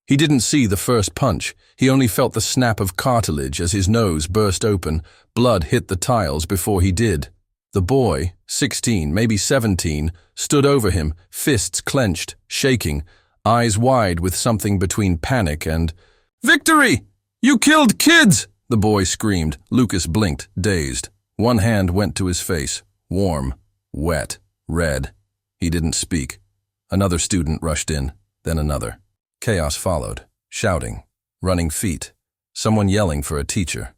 He didn't see the first punch. He only felt the snap of cartilage as his nose burst open. Blood hit the tiles before he did. The boy, 16, maybe 17, stood over him, fists clenched, shaking, eyes wide with something between panic and, "Victory! You killed kids!" the boy screamed. Lucas blinked, dazed. One hand went to his face, warm, wet, red. He didn't speak. Another student rushed in, then another. Chaos followed, shouting, running feet, someone yelling for a teacher.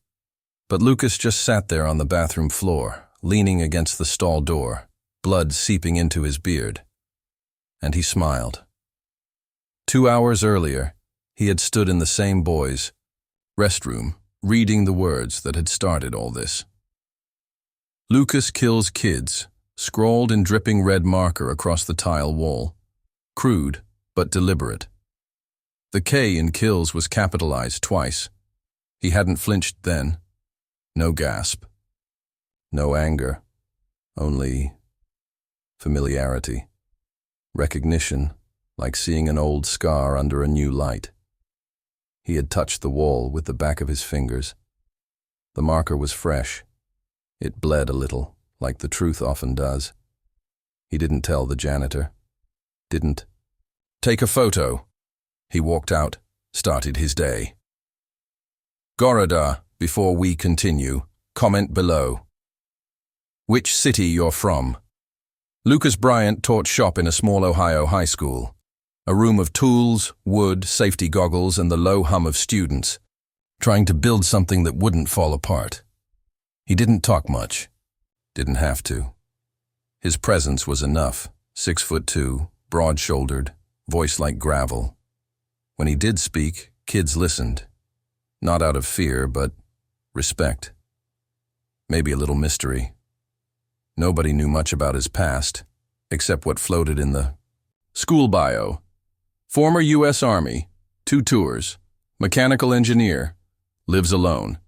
But Lucas just sat there on the bathroom floor, leaning against the stall door, blood seeping into his beard. And he smiled. 2 hours earlier, he had stood in the same boys' restroom, reading the words that had started all this. Lucas kills kids, scrawled in dripping red marker across the tile wall. Crude, but deliberate. The K in kills was capitalized twice. He hadn't flinched then. No gasp. No anger. Only familiarity. Recognition, like seeing an old scar under a new light. He had touched the wall with the back of his fingers. The marker was fresh. It bled a little, like the truth often does. He didn't tell the janitor. Didn't. "Take a photo." He walked out, started his day. Gorada, before we continue, comment below. Which city you're from? Lucas Bryant taught shop in a small Ohio high school. A room of tools, wood, safety goggles, and the low hum of students, trying to build something that wouldn't fall apart. He didn't talk much. Didn't have to. His presence was enough. 6'2", broad-shouldered, voice like gravel. When he did speak, kids listened. Not out of fear, but respect. Maybe a little mystery. Nobody knew much about his past, except what floated in the school bio. Former U.S. Army, 2 tours, mechanical engineer, lives alone.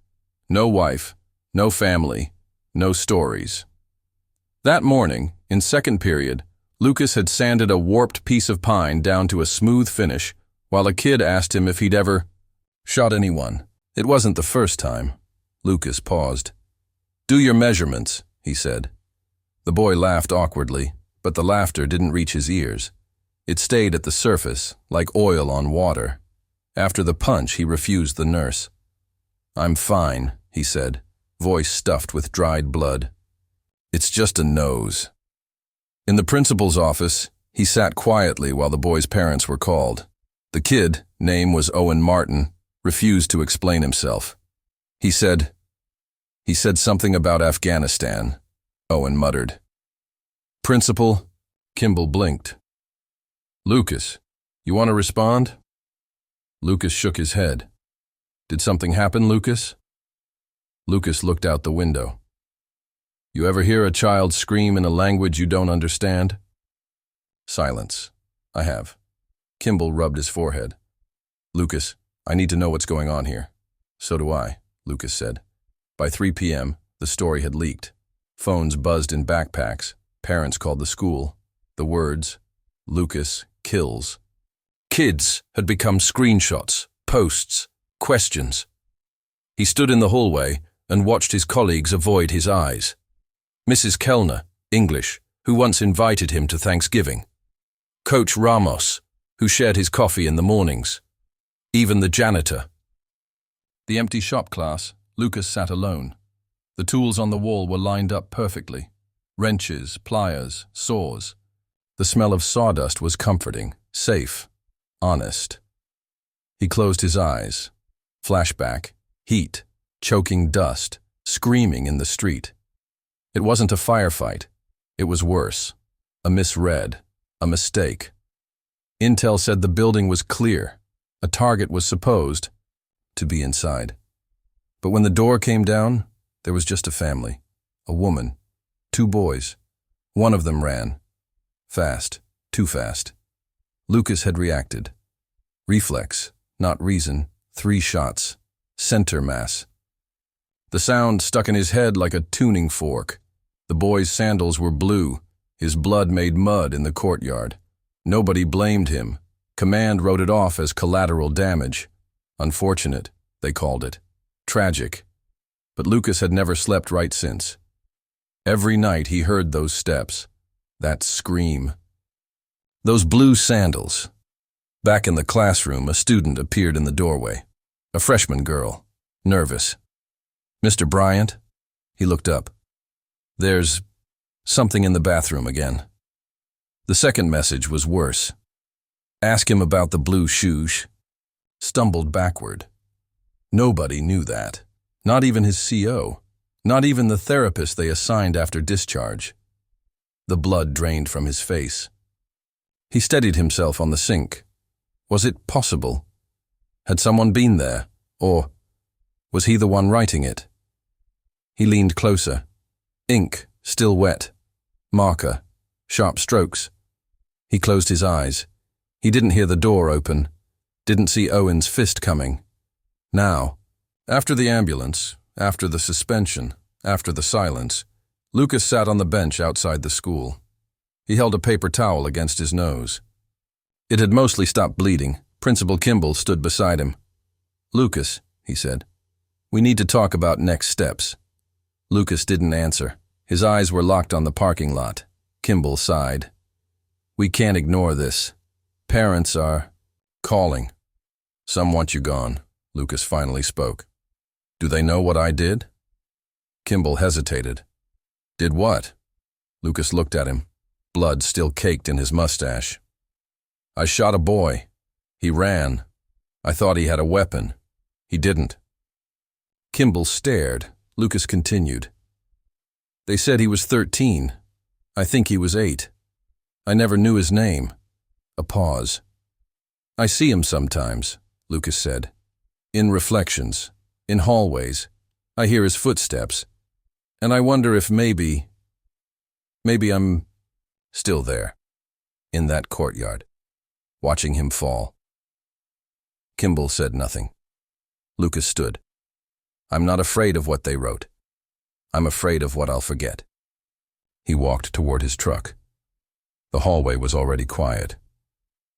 No wife, no family, no stories. That morning, in second period, Lucas had sanded a warped piece of pine down to a smooth finish, while a kid asked him if he'd ever shot anyone. It wasn't the first time. Lucas paused. "Do your measurements," he said. The boy laughed awkwardly, but the laughter didn't reach his ears. It stayed at the surface, like oil on water. After the punch, he refused the nurse. "I'm fine," he said, voice stuffed with dried blood. "It's just a nose." In the principal's office, he sat quietly while the boy's parents were called. The kid, name was Owen Martin, refused to explain himself. He said something about Afghanistan, Owen muttered. "Principal," Kimball blinked. "Lucas, you want to respond?" Lucas shook his head. "Did something happen, Lucas?" Lucas looked out the window. "You ever hear a child scream in a language you don't understand?" Silence. "I have." Kimball rubbed his forehead. "Lucas, I need to know what's going on here." "So do I," Lucas said. By 3 p.m., the story had leaked. Phones buzzed in backpacks. Parents called the school. The words, "Lucas kills." Kids had become screenshots, posts, questions. He stood in the hallway and watched his colleagues avoid his eyes. Mrs. Kellner, English, who once invited him to Thanksgiving. Coach Ramos, who shared his coffee in the mornings. Even the janitor. The empty shop class, Lucas sat alone. The tools on the wall were lined up perfectly. Wrenches, pliers, saws. The smell of sawdust was comforting, safe, honest. He closed his eyes. Flashback, heat, choking dust, screaming in the street. It wasn't a firefight. It was worse. A misread, a mistake. Intel said the building was clear. A target was supposed to be inside. But when the door came down, there was just a family. A woman. 2 boys. One of them ran. Fast. Too fast. Lucas had reacted. Reflex, not reason. 3 shots. Center mass. The sound stuck in his head like a tuning fork. The boy's sandals were blue. His blood made mud in the courtyard. Nobody blamed him. Command wrote it off as collateral damage. Unfortunate, they called it. Tragic. But Lucas had never slept right since. Every night he heard those steps, that scream. Those blue sandals. Back in the classroom, a student appeared in the doorway. A freshman girl, nervous. "Mr. Bryant?" He looked up. "There's something in the bathroom again." The second message was worse. "Ask him about the blue shoes." Stumbled backward. Nobody knew that. Not even his CO. Not even the therapist they assigned after discharge. The blood drained from his face. He steadied himself on the sink. Was it possible? Had someone been there? Or was he the one writing it? He leaned closer. Ink, still wet. Marker. Sharp strokes. He closed his eyes. He didn't hear the door open. Didn't see Owen's fist coming. Now, after the ambulance, after the suspension, after the silence, Lucas sat on the bench outside the school. He held a paper towel against his nose. It had mostly stopped bleeding. Principal Kimball stood beside him. "Lucas," he said, "we need to talk about next steps." Lucas didn't answer. His eyes were locked on the parking lot. Kimball sighed. "We can't ignore this. Parents are calling." "Some want you gone," Lucas finally spoke. "Do they know what I did?" Kimball hesitated. "Did what?" Lucas looked at him. Blood still caked in his mustache. "I shot a boy. He ran. I thought he had a weapon. He didn't." Kimball stared. Lucas continued. "They said he was 13. I think he was 8. I never knew his name." A pause. "I see him sometimes," Lucas said. "In reflections, in hallways. I hear his footsteps. And I wonder if maybe I'm still there, in that courtyard, watching him fall." Kimball said nothing. Lucas stood. "I'm not afraid of what they wrote. I'm afraid of what I'll forget." He walked toward his truck. The hallway was already quiet.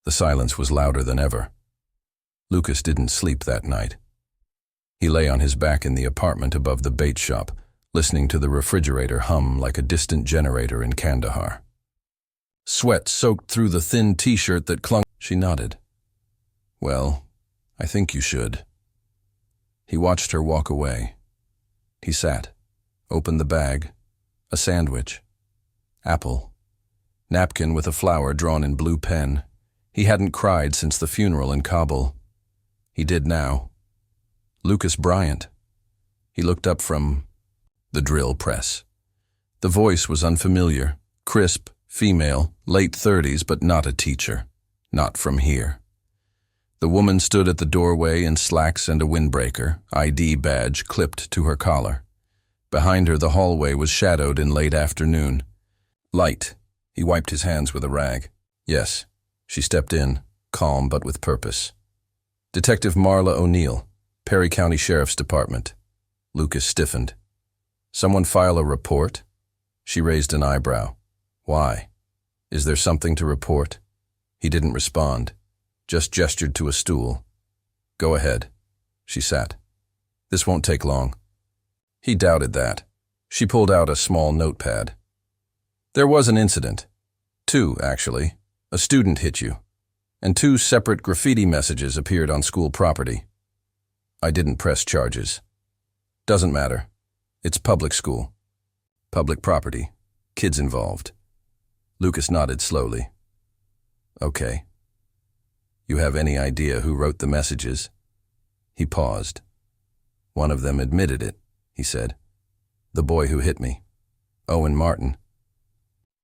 The silence was louder than ever. Lucas didn't sleep that night. He lay on his back in the apartment above the bait shop, listening to the refrigerator hum like a distant generator in Kandahar. Sweat soaked through the thin t-shirt that clung. She nodded. "Well, I think you should." He watched her walk away. He sat, opened the bag, a sandwich, apple, napkin with a flower drawn in blue pen. He hadn't cried since the funeral in Kabul. He did now. Lucas Bryant. He looked up from the drill press. The voice was unfamiliar, crisp, female, late 30s, but not a teacher. Not from here. The woman stood at the doorway in slacks and a windbreaker, ID badge clipped to her collar. Behind her the hallway was shadowed in late afternoon. Light. He wiped his hands with a rag. "Yes." She stepped in, calm but with purpose. "Detective Marla O'Neill, Perry County Sheriff's Department." Lucas stiffened. "Someone file a report?" She raised an eyebrow. "Why? Is there something to report?" He didn't respond, just gestured to a stool. "Go ahead." She sat. "This won't take long." He doubted that. She pulled out a small notepad. "There was an incident. 2, actually. A student hit you. And 2 separate graffiti messages appeared on school property. I didn't press charges. Doesn't matter. It's public school. Public property. Kids involved." Lucas nodded slowly. "Okay. You have any idea who wrote the messages?" He paused. "One of them admitted it," he said. "The boy who hit me. Owen Martin."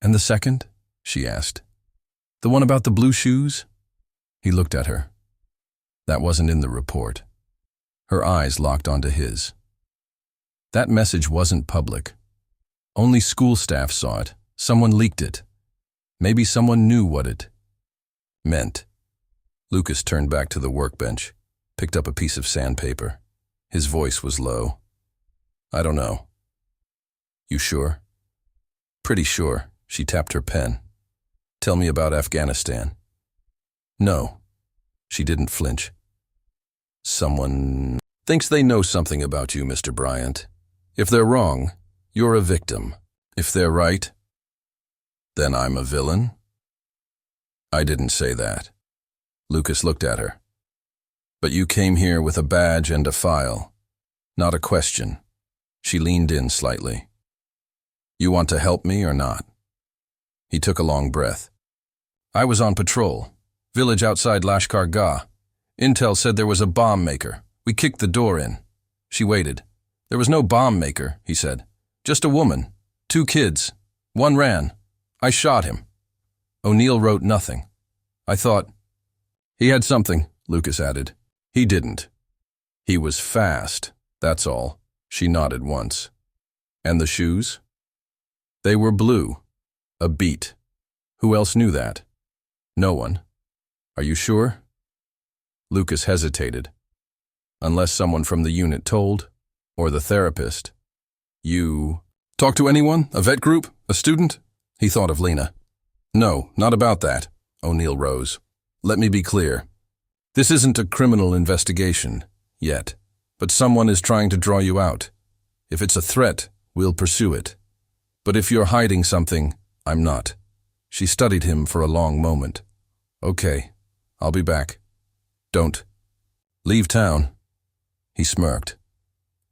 "And the second?" she asked. "The one about the blue shoes?" He looked at her. "That wasn't in the report." Her eyes locked onto his. "That message wasn't public. Only school staff saw it. Someone leaked it. Maybe someone knew what it meant." Lucas turned back to the workbench, picked up a piece of sandpaper. His voice was low. "I don't know." "You sure?" "Pretty sure." She tapped her pen. "Tell me about Afghanistan." "No," She didn't flinch. Someone thinks they know something about you, Mr. Bryant. If they're wrong, you're a victim. If they're right, then I'm a villain? I didn't say that. Lucas looked at her. But you came here with a badge and a file, not a question. She leaned in slightly. You want to help me or not? He took a long breath. I was on patrol. Village outside Lashkar Gah. Intel said there was a bomb maker. We kicked the door in. She waited. There was no bomb maker, he said. Just a woman. 2 kids. One ran. I shot him. O'Neill wrote nothing. I thought, he had something, Lucas added. He didn't. He was fast, that's all. She nodded once. And the shoes? They were blue. A beat. Who else knew that? No one. Are you sure? Lucas hesitated. Unless someone from the unit told, or the therapist. You talk to anyone? A vet group? A student? He thought of Lena. No, not about that. O'Neill rose. Let me be clear. This isn't a criminal investigation, yet, but someone is trying to draw you out. If it's a threat, we'll pursue it. But if you're hiding something, I'm not. She studied him for a long moment. Okay, I'll be back. Don't leave town. He smirked.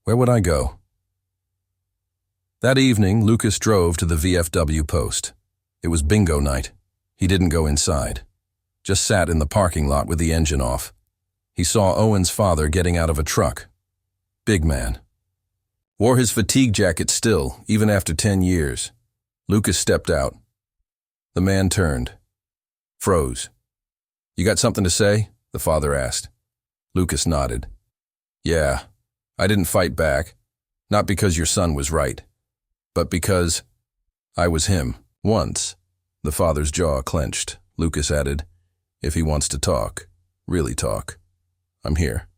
Where would I go? That evening, Lucas drove to the VFW post. It was bingo night. He didn't go inside. Just sat in the parking lot with the engine off. He saw Owen's father getting out of a truck. Big man. Wore his fatigue jacket still, even after 10 years. Lucas stepped out. The man turned. Froze. You got something to say? The father asked. Lucas nodded. Yeah, I didn't fight back. Not because your son was right, but because I was him. Once. The father's jaw clenched. Lucas added, if he wants to talk, really talk, I'm here.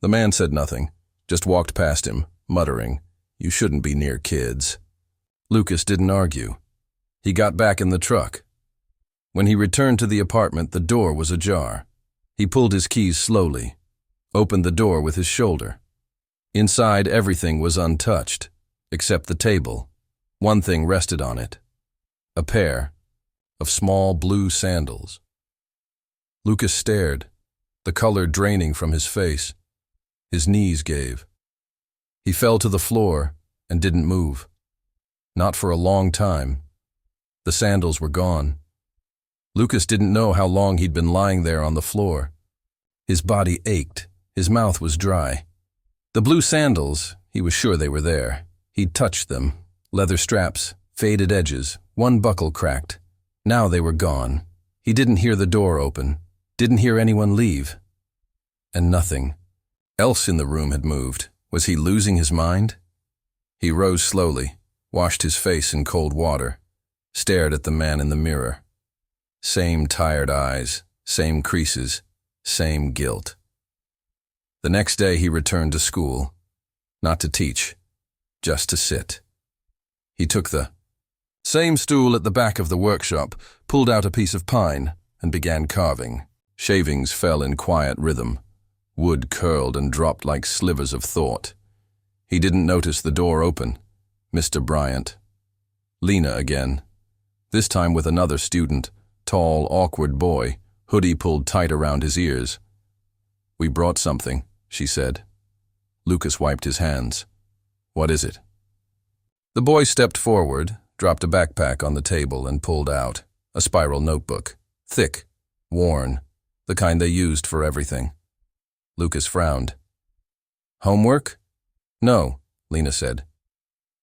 The man said nothing, just walked past him, muttering, you shouldn't be near kids. Lucas didn't argue. He got back in the truck. When he returned to the apartment, the door was ajar. He pulled his keys slowly, opened the door with his shoulder. Inside, everything was untouched, except the table. One thing rested on it. A pair of small blue sandals. Lucas stared, the color draining from his face. His knees gave. He fell to the floor and didn't move. Not for a long time. The sandals were gone. Lucas didn't know how long he'd been lying there on the floor. His body ached. His mouth was dry. The blue sandals, he was sure they were there. He'd touched them. Leather straps, faded edges, one buckle cracked. Now they were gone. He didn't hear the door open. Didn't hear anyone leave. And nothing else in the room had moved. Was he losing his mind? He rose slowly, washed his face in cold water, stared at the man in the mirror. Same tired eyes, same creases, same guilt. The next day he returned to school, not to teach, just to sit. He took the same stool at the back of the workshop, pulled out a piece of pine, and began carving. Shavings fell in quiet rhythm. Wood curled and dropped like slivers of thought. He didn't notice the door open. Mr. Bryant. Lena again. This time with another student, tall, awkward boy, hoodie pulled tight around his ears. We brought something, she said. Lucas wiped his hands. What is it? The boy stepped forward, dropped a backpack on the table and pulled out a spiral notebook. Thick, worn, the kind they used for everything. Lucas frowned. Homework? No, Lena said.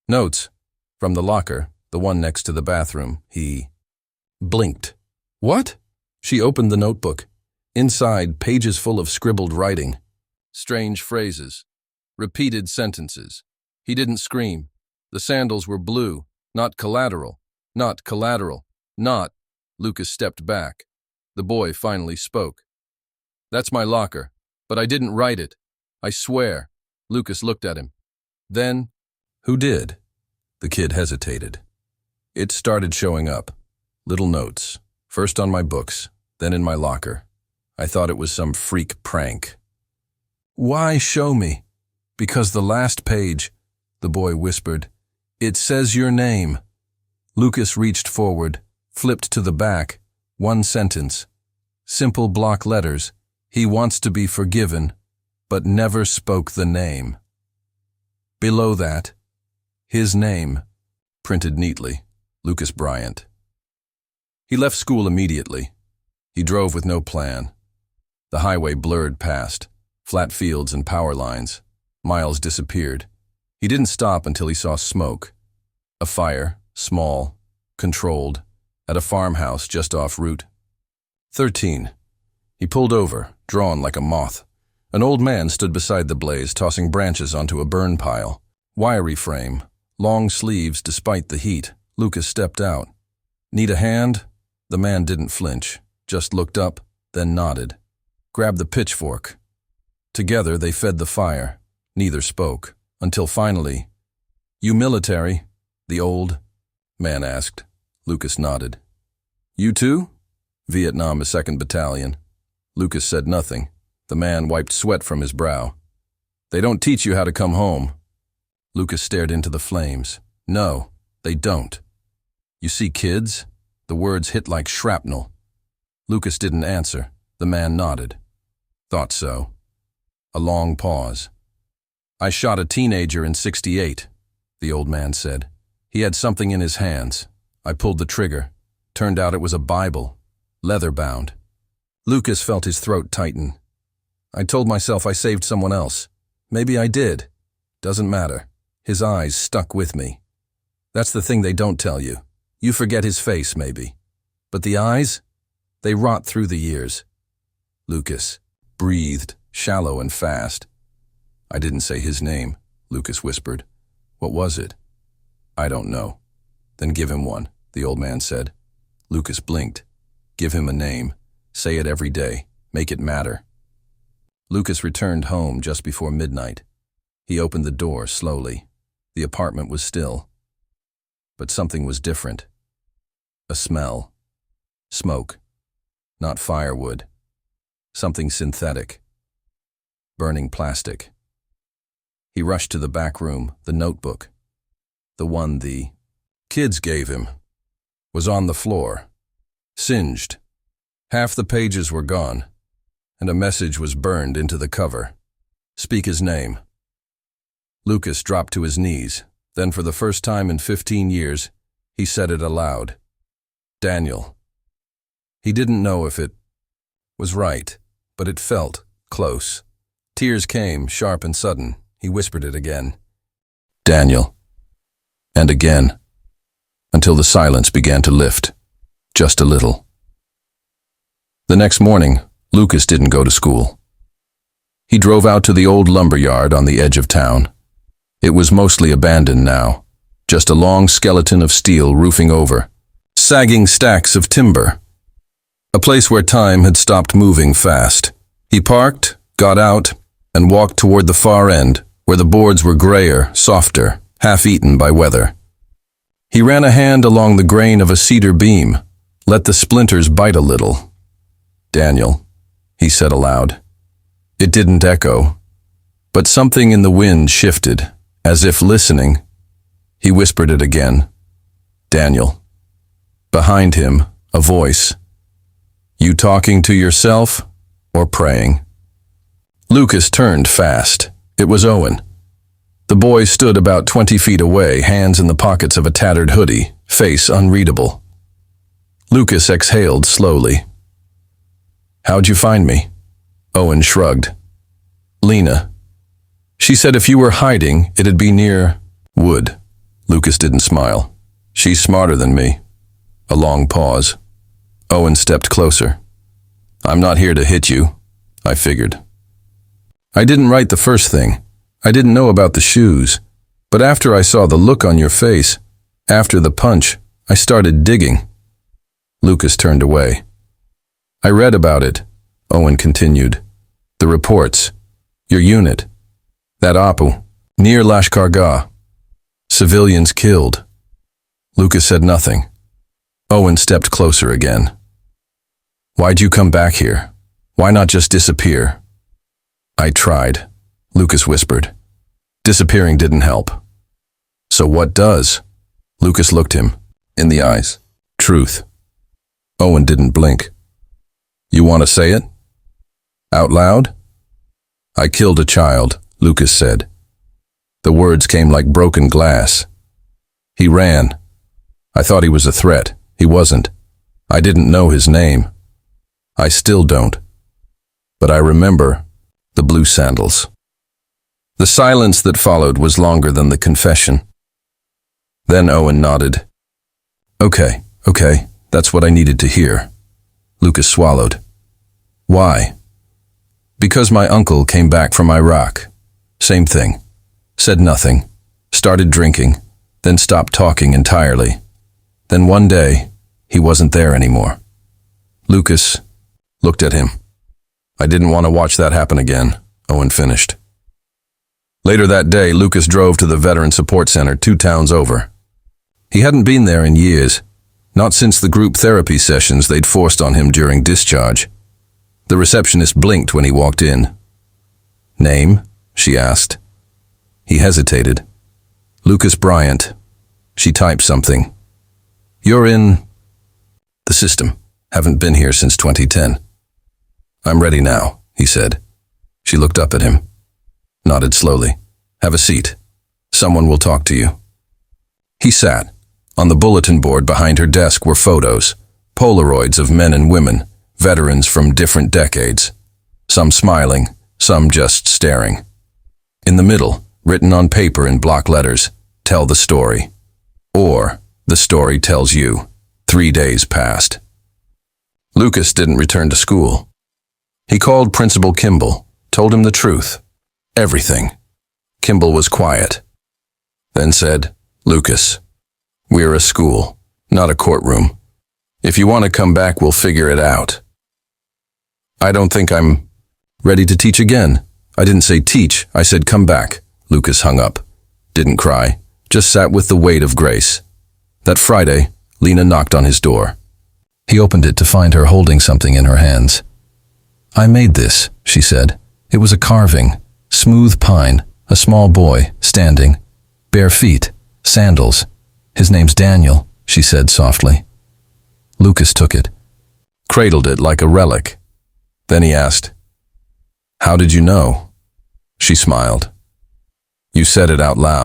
Notes, from the locker, the one next to the bathroom. He blinked. What? She opened the notebook. Inside, pages full of scribbled writing. Strange phrases. Repeated sentences. He didn't scream. The sandals were blue, not collateral, not collateral, not. Lucas stepped back. The boy finally spoke. That's my locker, but I didn't write it. I swear. Lucas looked at him. Then, who did? The kid hesitated. It started showing up. Little notes. First on my books, then in my locker. I thought it was some freak prank. Why show me? Because the last page, the boy whispered. It says your name. Lucas reached forward, flipped to the back. One sentence. Simple block letters. He wants to be forgiven, but never spoke the name. Below that, his name, printed neatly, Lucas Bryant. He left school immediately. He drove with no plan. The highway blurred past, flat fields and power lines. Miles disappeared. He didn't stop until he saw smoke. A fire, small, controlled, at a farmhouse just off Route 13. He pulled over, drawn like a moth. An old man stood beside the blaze, tossing branches onto a burn pile. Wiry frame, long sleeves despite the heat. Lucas stepped out. Need a hand? The man didn't flinch, just looked up, then nodded. Grabbed the pitchfork. Together they fed the fire. Neither spoke, until finally, "You military?" the old man asked. Lucas nodded. "You too?" "Vietnam, 2nd Battalion." Lucas said nothing. The man wiped sweat from his brow. "They don't teach you how to come home." Lucas stared into the flames. "No, they don't." "You see kids?" The words hit like shrapnel. Lucas didn't answer. The man nodded. "Thought so." A long pause. "I shot a teenager in '68, the old man said. He had something in his hands. I pulled the trigger. Turned out it was a Bible, leather-bound. Lucas felt his throat tighten. "I told myself I saved someone else. Maybe I did. Doesn't matter." His eyes stuck with me. That's the thing they don't tell you. You forget his face, maybe. But the eyes? They rot through the years. Lucas breathed, shallow and fast. "I didn't say his name," Lucas whispered. "What was it?" "I don't know." "Then give him one," the old man said. Lucas blinked. "Give him a name. Say it every day. Make it matter." Lucas returned home just before midnight. He opened the door slowly. The apartment was still. But something was different. A smell. Smoke. Not firewood. Something synthetic. Burning plastic. He rushed to the back room, the notebook. The one the kids gave him was on the floor, singed. Half the pages were gone, and a message was burned into the cover. "Speak his name." Lucas dropped to his knees. Then for the first time in 15 years, he said it aloud. "Daniel." He didn't know if it was right, but it felt close. Tears came, sharp and sudden. He whispered it again. "Daniel." And again, until the silence began to lift, just a little. The next morning, Lucas didn't go to school. He drove out to the old lumber yard on the edge of town. It was mostly abandoned now, just a long skeleton of steel roofing over, sagging stacks of timber. A place where time had stopped moving fast. He parked, got out, and walked toward the far end, where the boards were grayer, softer, half-eaten by weather. He ran a hand along the grain of a cedar beam, let the splinters bite a little. "Daniel," he said aloud. It didn't echo, but something in the wind shifted, as if listening. He whispered it again. "Daniel." Behind him, a voice. "You talking to yourself or praying?" Lucas turned fast. It was Owen. The boy stood about 20 feet away, hands in the pockets of a tattered hoodie, face unreadable. Lucas exhaled slowly. "How'd you find me?" Owen shrugged. "Lena. She said if you were hiding, it'd be near wood." Lucas didn't smile. "She's smarter than me." A long pause. Owen stepped closer. "I'm not here to hit you," I figured. "I didn't write the first thing. I didn't know about the shoes. But after I saw the look on your face, after the punch, I started digging." Lucas turned away. "I read about it," Owen continued. "The reports. Your unit. That Apu, near Lashkar. Civilians killed." Lucas said nothing. Owen stepped closer again. "Why'd you come back here? Why not just disappear? I tried, Lucas whispered. Disappearing didn't help. So what does? Lucas looked him in the eyes. Truth. Owen didn't blink. You want to say it? Out loud? I killed a child, Lucas said. The words came like broken glass. He ran. I thought he was a threat. He wasn't. I didn't know his name. I still don't. But I remember the blue sandals. The silence that followed was longer than the confession. Then Owen nodded. Okay, that's what I needed to hear. Lucas swallowed. Why? Because my uncle came back from Iraq. Same thing. Said nothing. Started drinking, then stopped talking entirely. Then one day, he wasn't there anymore. Lucas looked at him. I didn't want to watch that happen again, Owen finished. Later that day, Lucas drove to the Veteran Support Center 2 towns over. He hadn't been there in years, not since the group therapy sessions they'd forced on him during discharge. The receptionist blinked when he walked in. Name? She asked. He hesitated. Lucas Bryant. She typed something. You're in the system. Haven't been here since 2010. I'm ready now, he said. She looked up at him. Nodded slowly. Have a seat. Someone will talk to you. He sat. On the bulletin board behind her desk were photos, Polaroids of men and women, veterans from different decades. Some smiling, some just staring. In the middle, written on paper in block letters, tell the story. Or, the story tells you. 3 days passed. Lucas didn't return to school. He called Principal Kimball, told him the truth. Everything. Kimball was quiet. Then said, Lucas, we're a school, not a courtroom. If you want to come back, we'll figure it out. I don't think I'm ready to teach again. I didn't say teach, I said come back. Lucas hung up. Didn't cry, just sat with the weight of grace. That Friday, Lena knocked on his door. He opened it to find her holding something in her hands. I made this, she said. It was a carving, smooth pine, a small boy, standing, bare feet, sandals. His name's Daniel, she said softly. Lucas took it, cradled it like a relic. Then he asked, How did you know? She smiled. You said it out loud.